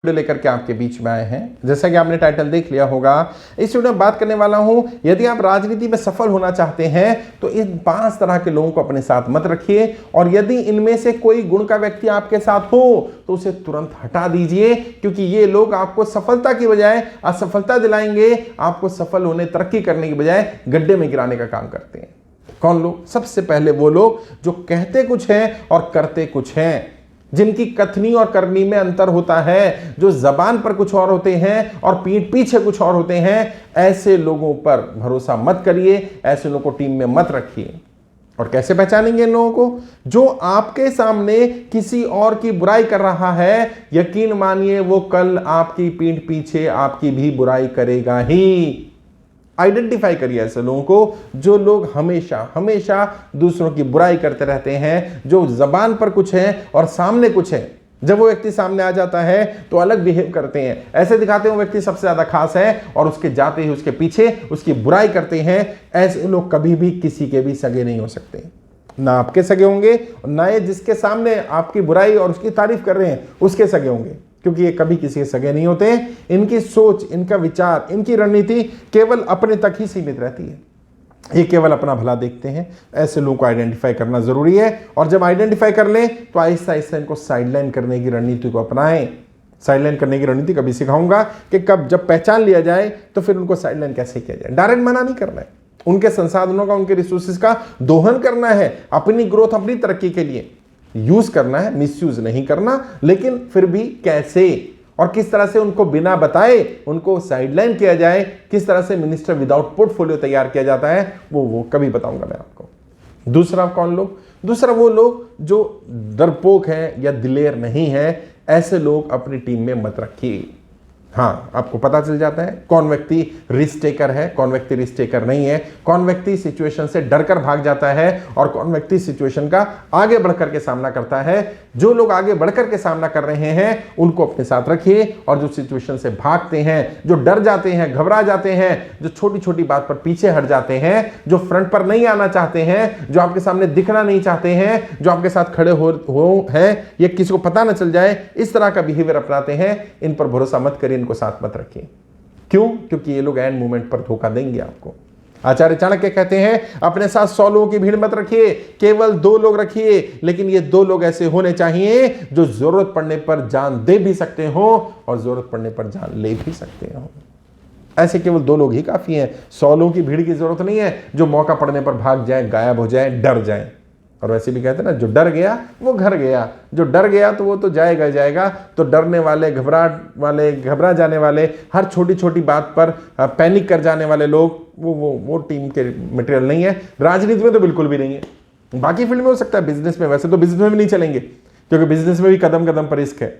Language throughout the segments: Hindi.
वीडियो लेकर के आपके बीच में आए हैं। जैसा कि आपने टाइटल देख लिया होगा, इस वीडियो में बात करने वाला हूं, यदि आप राजनीति में सफल होना चाहते हैं तो इन 5 तरह के लोगों को अपने साथ मत रखिए, और यदि इनमें से कोई गुण का व्यक्ति आपके साथ हो तो उसे तुरंत हटा दीजिए, क्योंकि ये लोग आपको सफलता की बजाय असफलता दिलाएंगे, आपको सफल होने तरक्की करने की बजाय गड्ढे में गिराने का काम करते हैं। कौन लोग? सबसे पहले वो लोग जो कहते कुछ हैं और करते कुछ हैं, जिनकी कथनी और करनी में अंतर होता है, जो जबान पर कुछ और होते हैं और पीठ पीछे कुछ और होते हैं। ऐसे लोगों पर भरोसा मत करिए, ऐसे लोगों को टीम में मत रखिए। और कैसे पहचानेंगे इन लोगों को? जो आपके सामने किसी और की बुराई कर रहा है, यकीन मानिए वो कल आपकी पीठ पीछे आपकी भी बुराई करेगा ही। आइडेंटिफाई करिए ऐसे लोगों को, जो लोग हमेशा हमेशा दूसरों की बुराई करते रहते हैं, जो जबान पर कुछ है और सामने कुछ है। जब वो व्यक्ति सामने आ जाता है तो अलग बिहेव करते हैं, ऐसे दिखाते हैं वो व्यक्ति सबसे ज्यादा खास है, और उसके जाते ही उसके पीछे उसकी बुराई करते हैं। ऐसे लोग कभी भी किसी के भी सगे नहीं हो सकते, ना आपके सगे होंगे, ना ये जिसके सामने आपकी बुराई और उसकी तारीफ कर रहे हैं उसके सगे होंगे, क्योंकि ये कभी किसी के सगे नहीं होते। इनकी सोच, इनका विचार, इनकी रणनीति केवल अपने तक ही सीमित रहती है, ये केवल अपना भला देखते हैं। ऐसे लोगों को आइडेंटिफाई करना जरूरी है, और जब आइडेंटिफाई कर लें तो आहिस्ता आहिस्ता इनको साइडलाइन करने की रणनीति को अपनाएं। साइडलाइन करने की रणनीति कभी सिखाऊंगा कि कब जब पहचान लिया जाए तो फिर उनको साइडलाइन कैसे किया जाए। डायरेक्ट मना नहीं करना है, उनके संसाधनों का, उनके रिसोर्सेज का दोहन करना है, अपनी ग्रोथ, अपनी तरक्की के लिए यूज करना है, मिसयूज नहीं करना। लेकिन फिर भी कैसे और किस तरह से उनको बिना बताए उनको साइडलाइन किया जाए, किस तरह से मिनिस्टर विदाउट पोर्टफोलियो तैयार किया जाता है, वो कभी बताऊंगा मैं आपको। दूसरा कौन लोग? दूसरा वो लोग जो डरपोक हैं या दिलेर नहीं है, ऐसे लोग अपनी टीम में मत रखिए। हाँ, आपको पता चल जाता है कौन व्यक्ति रिस्क टेकर है, कौन व्यक्ति रिस्क टेकर नहीं है, कौन व्यक्ति सिचुएशन से डरकर भाग जाता है और कौन व्यक्ति सिचुएशन का आगे बढ़कर के सामना करता है। जो लोग आगे बढ़कर के सामना कर रहे हैं उनको अपने साथ रखिए, और जो सिचुएशन से भागते हैं, जो डर जाते हैं, घबरा जाते हैं, जो छोटी छोटी बात पर पीछे हट जाते हैं, जो फ्रंट पर नहीं आना चाहते हैं, जो आपके सामने दिखना नहीं चाहते हैं, जो आपके साथ खड़े हो हैं, ये किसी को पता ना चल जाए, इस तरह का बिहेवियर अपनाते हैं, इन पर भरोसा मत करिए, इनको साथ मत रखिए। क्यों? क्योंकि ये लोग एंड मोमेंट पर धोखा देंगे आपको। आचार्य चाणक्य कहते हैं अपने साथ 100 लोगों की भीड़ मत रखिए, केवल 2 लोग रखिए, लेकिन ये 2 लोग ऐसे होने चाहिए जो जरूरत पड़ने पर जान दे भी सकते हो और जरूरत पड़ने पर जान ले भी सकते हो। ऐसे केवल 2 लोग ही काफी हैं। 100 लोगों की भीड़ की जरूरत नहीं है जो मौका पड़ने पर भाग जाए, गायब हो जाए, डर जाए। और वैसे भी कहते हैं ना, जो डर गया वो घर गया। जो डर गया तो वो तो जाएगा ही जाएगा। तो डरने वाले, घबरा जाने वाले, हर छोटी छोटी बात पर पैनिक कर जाने वाले लोग, वो टीम के मटेरियल नहीं है। राजनीति में तो बिल्कुल भी नहीं है। बाकी फील्ड में हो सकता है, बिजनेस में, वैसे तो बिजनेस में भी नहीं चलेंगे, क्योंकि बिजनेस में भी कदम कदम पर रिस्क है,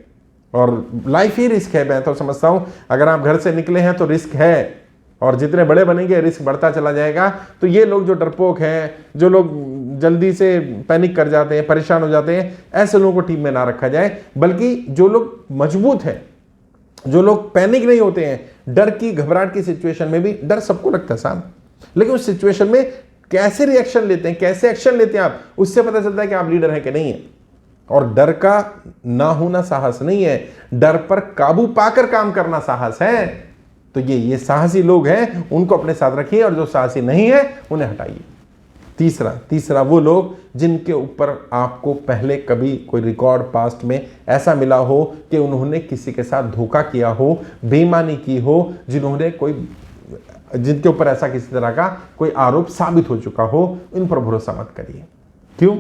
और लाइफ ही रिस्क है। मैं तो समझता हूं अगर आप घर से निकले हैं तो रिस्क है, और जितने बड़े बनेंगे रिस्क बढ़ता चला जाएगा। तो ये लोग जो डरपोक हैं, जो लोग जल्दी से पैनिक कर जाते हैं, परेशान हो जाते हैं, ऐसे लोगों को टीम में ना रखा जाए। बल्कि जो लोग मजबूत हैं, जो लोग पैनिक नहीं होते हैं, डर की, घबराहट की सिचुएशन में भी, डर सबको लगता है साहब, लेकिन उस सिचुएशन में कैसे रिएक्शन लेते हैं, कैसे एक्शन लेते हैं आप, उससे पता चलता है कि आप लीडर हैं कि नहीं है। और डर का ना होना साहस नहीं है, डर पर काबू पाकर काम करना साहस है। तो ये साहसी लोग हैं, उनको अपने साथ रखिए, और जो साहसी नहीं है उन्हें हटाइए। तीसरा वो लोग जिनके ऊपर आपको पहले कभी कोई रिकॉर्ड पास्ट में ऐसा मिला हो कि उन्होंने किसी के साथ धोखा किया हो, बेईमानी की हो, जिनके ऊपर ऐसा किसी तरह का कोई आरोप साबित हो चुका हो, इन पर भरोसा मत करिए। क्यों?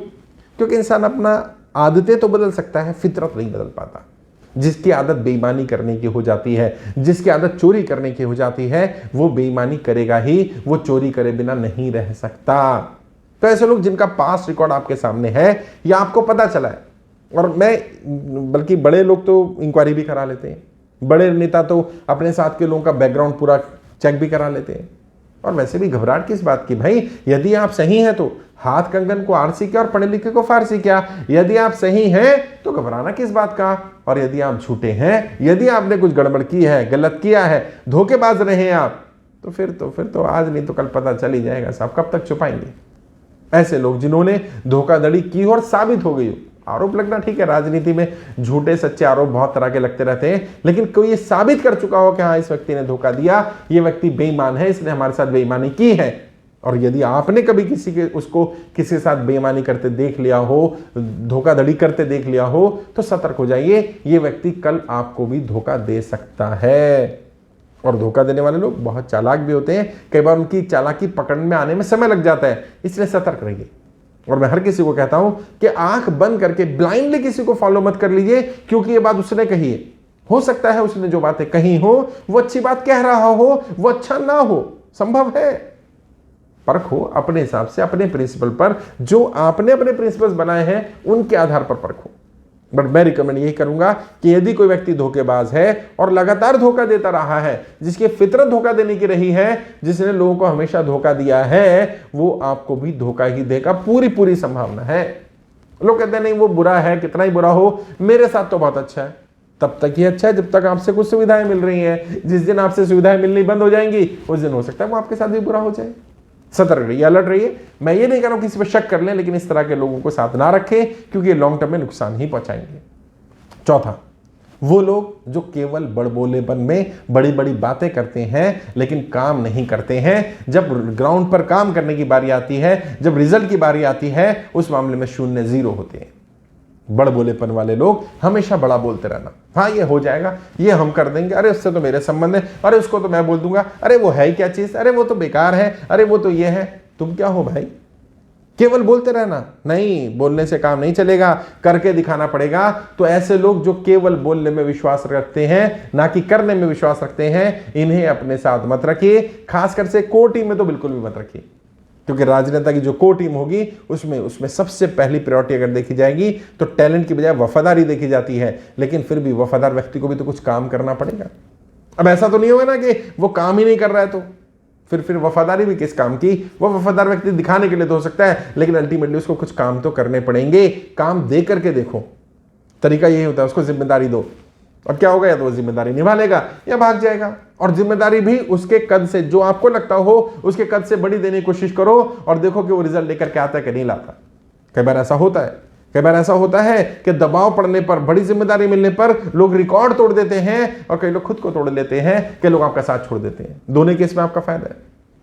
क्योंकि इंसान अपना आदतें तो बदल सकता है, फितरत नहीं बदल पाता। जिसकी आदत बेईमानी करने की हो जाती है, जिसकी आदत चोरी करने की हो जाती है, वो बेईमानी करेगा ही, वो चोरी करे बिना नहीं रह सकता। तो ऐसे लोग जिनका पास्ट रिकॉर्ड आपके सामने है या आपको पता चला है, और बल्कि बड़े लोग तो इंक्वायरी भी करा लेते हैं, बड़े नेता तो अपने साथ के लोगों का बैकग्राउंड पूरा चेक भी करा लेते हैं। और वैसे भी घबराहट किस बात की भाई? यदि आप सही हैं तो हाथ कंगन को आरसी क्या और पढ़े लिखे को फारसी क्या। यदि आप सही हैं तो घबराना किस बात का, और यदि आप झूठे हैं, यदि आपने कुछ गड़बड़ की है, गलत किया है, धोखेबाज रहे हैं आप, तो फिर तो आज नहीं तो कल पता चल ही जाएगा साहब। कब तक छुपाएंगे? ऐसे लोग जिन्होंने धोखाधड़ी की और साबित हो गई हो, आरोप लगना ठीक है, राजनीति में झूठे सच्चे आरोप बहुत तरह के लगते रहते हैं, लेकिन कोई ये साबित कर चुका हो कि हाँ इस व्यक्ति ने धोखा दिया, ये व्यक्ति बेईमान है, इसने हमारे साथ बेईमानी की है। और यदि आपने कभी किसी के साथ बेईमानी करते देख लिया हो, धोखाधड़ी करते देख लिया हो, तो सतर्क हो जाइए, ये व्यक्ति कल आपको भी धोखा दे सकता है। और धोखा देने वाले लोग बहुत चालाक भी होते हैं, कई बार उनकी चालाकी पकड़ में आने में समय लग जाता है, इसलिए सतर्क रहिए। और मैं हर किसी को कहता हूं कि आंख बंद करके ब्लाइंडली किसी को फॉलो मत कर लीजिए, क्योंकि ये बात उसने कही है, हो सकता है उसने जो बातें कही हो वो अच्छी बात कह रहा हो, वो अच्छा ना हो, संभव है। परखो अपने हिसाब से, अपने प्रिंसिपल पर, जो आपने अपने प्रिंसिपल्स बनाए हैं उनके आधार पर परखो। बट मैं रिकमेंड यही करूंगा कि यदि कोई व्यक्ति धोखेबाज है और लगातार धोखा देता रहा है, जिसकी फितरत धोखा देने की रही है, जिसने लोगों को हमेशा धोखा दिया है, वो आपको भी धोखा ही देगा, पूरी संभावना है। लोग कहते हैं नहीं वो बुरा है, कितना ही बुरा हो, मेरे साथ तो बहुत अच्छा है। तब तक ही अच्छा है जब तक आपसे कुछ सुविधाएं मिल रही हैं। जिस दिन आपसे सुविधाएं मिलनी बंद हो जाएंगी, उस दिन हो सकता है वो आपके साथ भी बुरा हो जाए। सतर्क रहिए, अलर्ट रहिए। मैं ये नहीं कह रहा हूं किसी पर शक कर लें, लेकिन इस तरह के लोगों को साथ ना रखें, क्योंकि लॉन्ग टर्म में नुकसान ही पहुंचाएंगे। चौथा, वो लोग जो केवल बड़बोलेपन में बड़ी बड़ी बातें करते हैं लेकिन काम नहीं करते हैं। जब ग्राउंड पर काम करने की बारी आती है, जब रिजल्ट की बारी आती है, उस मामले में 0 0 होते हैं। बड़बोलेपन वाले लोग हमेशा बड़ा बोलते रहना, हाँ ये हो जाएगा, ये हम कर देंगे, अरे उससे तो मेरे संबंध है, अरे उसको तो मैं बोल दूंगा, अरे वो है क्या चीज, अरे वो तो बेकार है, अरे वो तो ये है। तुम क्या हो भाई? केवल बोलते रहना नहीं, बोलने से काम नहीं चलेगा, करके दिखाना पड़ेगा। तो ऐसे लोग जो केवल बोलने में विश्वास रखते हैं, ना कि करने में विश्वास रखते हैं, इन्हें अपने साथ मत रखिए। खासकर से कोर टीम में तो बिल्कुल भी मत रखिए, क्योंकि राजनेता की जो कोर टीम होगी उसमें सबसे पहली प्रायोरिटी अगर देखी जाएगी तो टैलेंट की बजाय वफादारी देखी जाती है। लेकिन फिर भी वफादार व्यक्ति को भी तो कुछ काम करना पड़ेगा। अब ऐसा तो नहीं होगा ना कि वो काम ही नहीं कर रहा है, तो फिर वफादारी भी किस काम की? वो वफादार व्यक्ति दिखाने के लिए तो हो सकता है, लेकिन अल्टीमेटली उसको कुछ काम तो करने पड़ेंगे। काम दे करके देखो, तरीका यही होता है, उसको जिम्मेदारी दो। अब क्या होगा, या तो वो जिम्मेदारी निभा लेगा या भाग जाएगा। और जिम्मेदारी भी उसके कद से, जो आपको लगता हो उसके कद से बड़ी देने की कोशिश करो, और देखो कि वो रिजल्ट लेकर के आता है कि नहीं लाता। कई बार ऐसा होता है, कई बार ऐसा होता है कि दबाव पड़ने पर, बड़ी जिम्मेदारी मिलने पर लोग रिकॉर्ड तोड़ देते हैं, और कई लोग खुद को तोड़ लेते हैं कि लोग आपका साथ छोड़ देते हैं। दोनों केस में आपका फायदा है।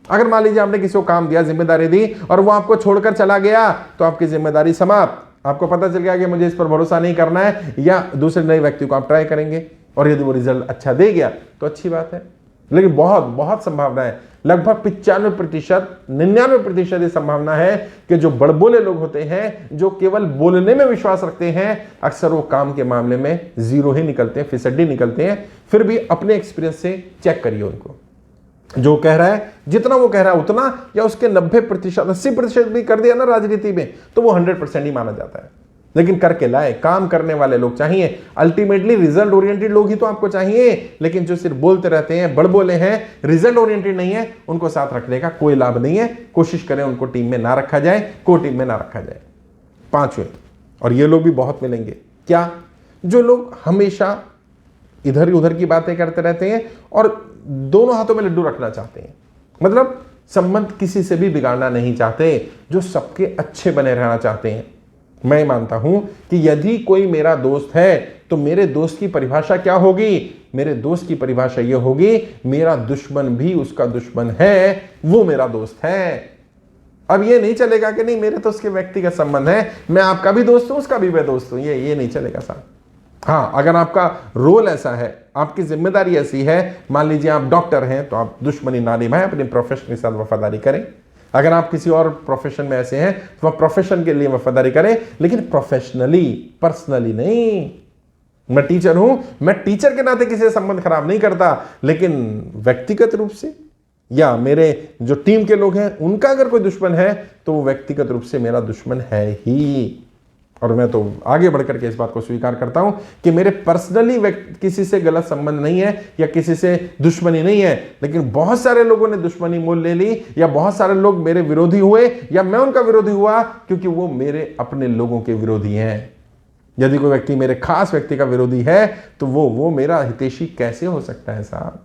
अगर मान लीजिए आपने किसी को काम दिया, जिम्मेदारी दी, और वो आपको छोड़कर चला गया, तो आपकी जिम्मेदारी समाप्त। आपको पता चल गया कि मुझे इस पर भरोसा नहीं करना है, या दूसरे नए व्यक्ति को आप ट्राई करेंगे, और यदि वो रिजल्ट अच्छा दे गया तो अच्छी बात है। लेकिन बहुत बहुत संभावना है, लगभग 95%, 99% ये संभावना है कि जो बड़बोले लोग होते हैं, जो केवल बोलने में विश्वास रखते हैं, अक्सर वो काम के मामले में 0 ही निकलते हैं, फिसड्डी निकलते हैं। फिर भी अपने एक्सपीरियंस से चेक करिए उनको, जो कह रहा है, जितना वो कह रहा है उतना, या उसके 90%, 80% भी कर दिया ना राजनीति में, तो वो 100% ही माना जाता है। लेकिन करके लाए, काम करने वाले लोग चाहिए। अल्टीमेटली रिजल्ट ओरिएंटेड लोग ही तो आपको चाहिए, लेकिन जो सिर्फ बोलते रहते हैं, बड़बोले हैं, रिजल्ट ओरिएंटेड नहीं है, उनको साथ रखने का कोई लाभ नहीं है। कोशिश करें उनको टीम में ना रखा जाए, को टीम में ना रखा जाए। 5वें, और ये लोग भी बहुत मिलेंगे, क्या? जो लोग हमेशा इधर उधर की बातें करते रहते हैं और दोनों हाथों में लड्डू रखना चाहते हैं। मतलब संबंध किसी से भी बिगाड़ना नहीं चाहते, जो सबके अच्छे बने रहना चाहते हैं। मैं मानता हूं कि यदि कोई मेरा दोस्त है तो मेरे दोस्त की परिभाषा क्या होगी? मेरे दोस्त की परिभाषा यह होगी, मेरा दुश्मन भी उसका दुश्मन है, वो मेरा दोस्त है। अब ये नहीं चलेगा कि नहीं मेरे तो उसके व्यक्तिगत संबंध है, मैं आपका भी दोस्त हूं, उसका भी मैं दोस्त हूं, ये नहीं चलेगा साहब। हाँ, अगर आपका रोल ऐसा है, आपकी जिम्मेदारी ऐसी है, मान लीजिए आप डॉक्टर हैं, तो आप दुश्मनी ना निभाएं, अपने प्रोफेशन के साथ वफादारी करें। अगर आप किसी और प्रोफेशन में ऐसे हैं तो आप प्रोफेशन के लिए वफादारी करें, लेकिन प्रोफेशनली, पर्सनली नहीं। मैं टीचर हूं, मैं टीचर के नाते किसी से संबंध खराब नहीं करता, लेकिन व्यक्तिगत रूप से, या मेरे जो टीम के लोग हैं उनका अगर कोई दुश्मन है तो वो व्यक्तिगत रूप से मेरा दुश्मन है ही। और मैं तो आगे बढ़कर के इस बात को स्वीकार करता हूं कि मेरे पर्सनली किसी से गलत संबंध नहीं है या किसी से दुश्मनी नहीं है, लेकिन बहुत सारे लोगों ने दुश्मनी मोल ले ली, या बहुत सारे लोग मेरे विरोधी हुए, या मैं उनका विरोधी हुआ, क्योंकि वो मेरे अपने लोगों के विरोधी हैं। यदि कोई व्यक्ति मेरे खास व्यक्ति का विरोधी है तो वो मेरा हितैषी कैसे हो सकता है साहब?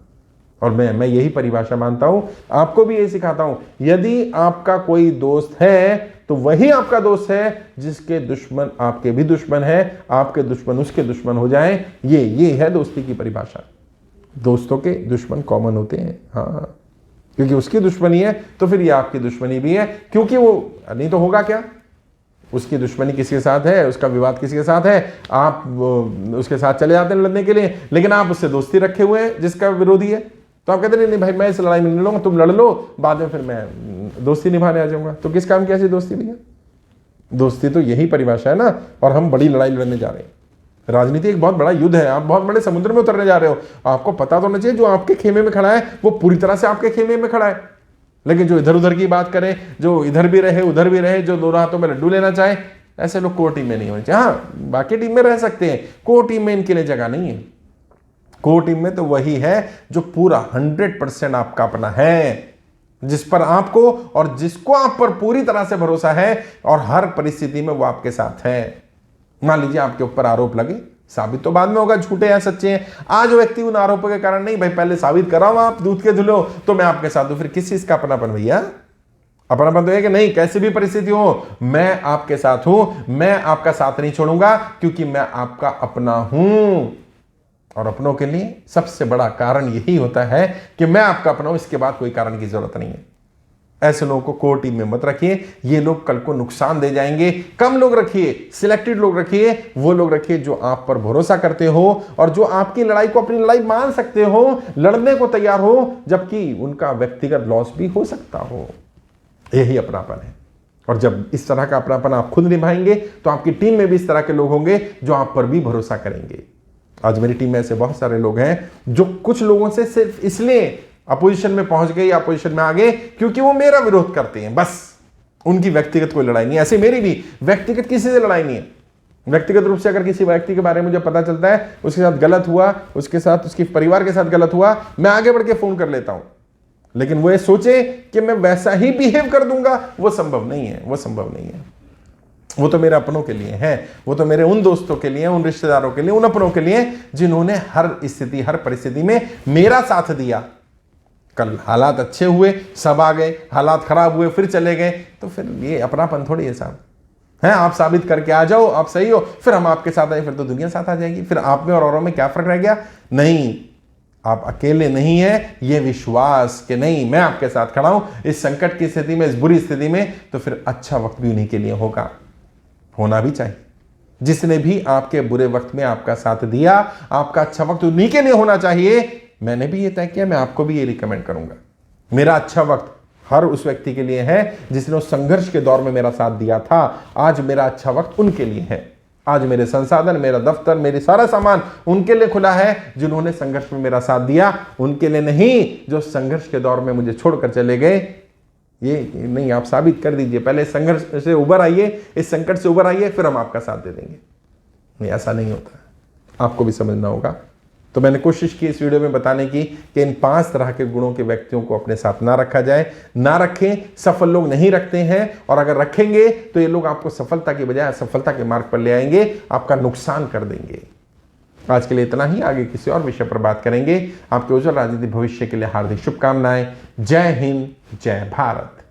और मैं यही परिभाषा मानता हूं, आपको भी यही सिखाता हूं। यदि आपका कोई दोस्त है तो वही आपका दोस्त है जिसके दुश्मन आपके भी दुश्मन है, आपके दुश्मन उसके दुश्मन हो जाएं। ये है दोस्ती की परिभाषा। दोस्तों के दुश्मन कॉमन होते हैं, हाँ, क्योंकि उसकी दुश्मनी है तो फिर ये आपकी दुश्मनी भी है, क्योंकि वो नहीं तो होगा क्या, उसकी दुश्मनी किसी के साथ है, उसका विवाद किसी के साथ है, आप उसके साथ चले जाते हैं लड़ने के लिए, लेकिन आप उससे दोस्ती रखे हुए हैं जिसका विरोधी है, तो आप कहते नहीं भाई मैं इस लड़ाई में नहीं लड़ूंगा, तुम लड़ लो, बाद में फिर मैं दोस्ती निभाने आ जाऊंगा। तो किस काम की ऐसी दोस्ती भैया? दोस्ती तो यही परिभाषा है ना। और हम बड़ी लड़ाई लड़ने जा रहे हैं। राजनीति एक बहुत बड़ा युद्ध है, आप बहुत बड़े समुद्र में उतरने जा रहे हो। आपको पता तो होना चाहिए जो आपके खेमे में खड़ा है वो पूरी तरह से आपके खेमे में खड़ा है, लेकिन जो इधर उधर की बात करे, जो इधर भी रहे उधर भी रहे, जो दोनों हाथों में लड्डू लेना चाहे, ऐसे लोग कोर टीम में नहीं होने चाहिए। हाँ, बाकी टीम में रह सकते हैं, कोर टीम में इनके लिए जगह नहीं है। कोर टीम में तो वही है जो पूरा 100% आपका अपना है, जिस पर आपको और जिसको आप पर पूरी तरह से भरोसा है और हर परिस्थिति में वो आपके साथ है। मान लीजिए आपके ऊपर आरोप लगे, साबित तो बाद में होगा झूठे या सच्चे हैं। आज व्यक्ति उन आरोपों के कारण नहीं, भाई पहले साबित कराओ आप दूध के धुलो तो मैं आपके साथ हूं। फिर किस चीज का अपनापन भैया? अपनापन तो है कि नहीं, कैसी भी परिस्थिति हो मैं आपके साथ हूं, मैं आपका साथ नहीं छोड़ूंगा, क्योंकि मैं आपका अपना हूं। और अपनों के लिए सबसे बड़ा कारण यही होता है कि मैं आपका अपना हूं, इसके बाद कोई कारण की जरूरत नहीं है। ऐसे लोगों को कोर टीम में मत रखिए, ये लोग कल को नुकसान दे जाएंगे। कम लोग रखिए, सिलेक्टेड लोग रखिए, वो लोग रखिए जो आप पर भरोसा करते हो और जो आपकी लड़ाई को अपनी लड़ाई मान सकते हो, लड़ने को तैयार हो, जबकि उनका व्यक्तिगत लॉस भी हो सकता हो। यही अपनापन है। और जब इस तरह का अपनापन आप खुद निभाएंगे तो आपकी टीम में भी इस तरह के लोग होंगे जो आप पर भी भरोसा करेंगे। आज मेरी टीम में ऐसे बहुत सारे लोग हैं जो कुछ लोगों से सिर्फ इसलिए अपोजिशन में पहुंच गए या अपोजिशन में आ गए क्योंकि वो मेरा विरोध करते हैं, बस उनकी व्यक्तिगत कोई लड़ाई नहीं। ऐसे मेरी भी व्यक्तिगत किसी से लड़ाई नहीं है। व्यक्तिगत रूप से अगर किसी व्यक्ति के बारे में मुझे पता चलता है उसके साथ गलत हुआ, उसके साथ उसके परिवार के साथ गलत हुआ, मैं आगे बढ़ के फोन कर लेता हूं, लेकिन वो ये सोचे कि मैं वैसा ही बिहेव कर दूंगा, वो संभव नहीं है। वो संभव नहीं है। वो तो मेरे अपनों के लिए है, वो तो मेरे उन दोस्तों के लिए, उन रिश्तेदारों के लिए, उन अपनों के लिए जिन्होंने हर स्थिति हर परिस्थिति में मेरा साथ दिया। कल हालात अच्छे हुए सब आ गए, हालात खराब हुए फिर चले गए, तो फिर ये अपनापन थोड़ी है साहब। हैं आप साबित करके आ जाओ आप सही हो, फिर हम आपके साथ आए, फिर तो दुनिया साथ आ जाएगी। फिर आप में और औरों में क्या फर्क रह गया? नहीं, आप अकेले नहीं है, ये विश्वास कि नहीं मैं आपके साथ खड़ा हूं इस संकट की स्थिति में, इस बुरी स्थिति में, तो फिर अच्छा वक्त भी उन्हीं के लिए होगा, होना भी चाहिए। जिसने भी आपके बुरे वक्त में आपका साथ दिया, आपका अच्छा वक्त उन्हीं के लिए होना चाहिए। मैंने भी ये तय किया, मैं आपको भी ये रिकमेंड करूंगा। मेरा अच्छा वक्त हर उस व्यक्ति के लिए है जिसने उस संघर्ष के दौर में मेरा साथ दिया था। आज मेरा अच्छा वक्त उनके लिए है। आज मेरे संसाधन, मेरा दफ्तर, मेरी सारा सामान उनके लिए खुला है जिन्होंने संघर्ष में मेरा साथ दिया, उनके लिए नहीं जो संघर्ष के दौर में मुझे छोड़कर चले गए। ये नहीं, आप साबित कर दीजिए, पहले संघर्ष से उबर आइए, इस संकट से उबर आइए, फिर हम आपका साथ दे देंगे। नहीं, ऐसा नहीं होता, आपको भी समझना होगा। तो मैंने कोशिश की इस वीडियो में बताने की कि इन 5 तरह के गुणों के व्यक्तियों को अपने साथ ना रखा जाए, ना रखें। सफल लोग नहीं रखते हैं, और अगर रखेंगे तो ये लोग आपको सफलता की बजाय असफलता के मार्ग पर ले आएंगे, आपका नुकसान कर देंगे। आज के लिए इतना ही, आगे किसी और विषय पर बात करेंगे। आपके उज्जवल राजनीतिक भविष्य के लिए हार्दिक शुभकामनाएं। जय हिंद, जय भारत।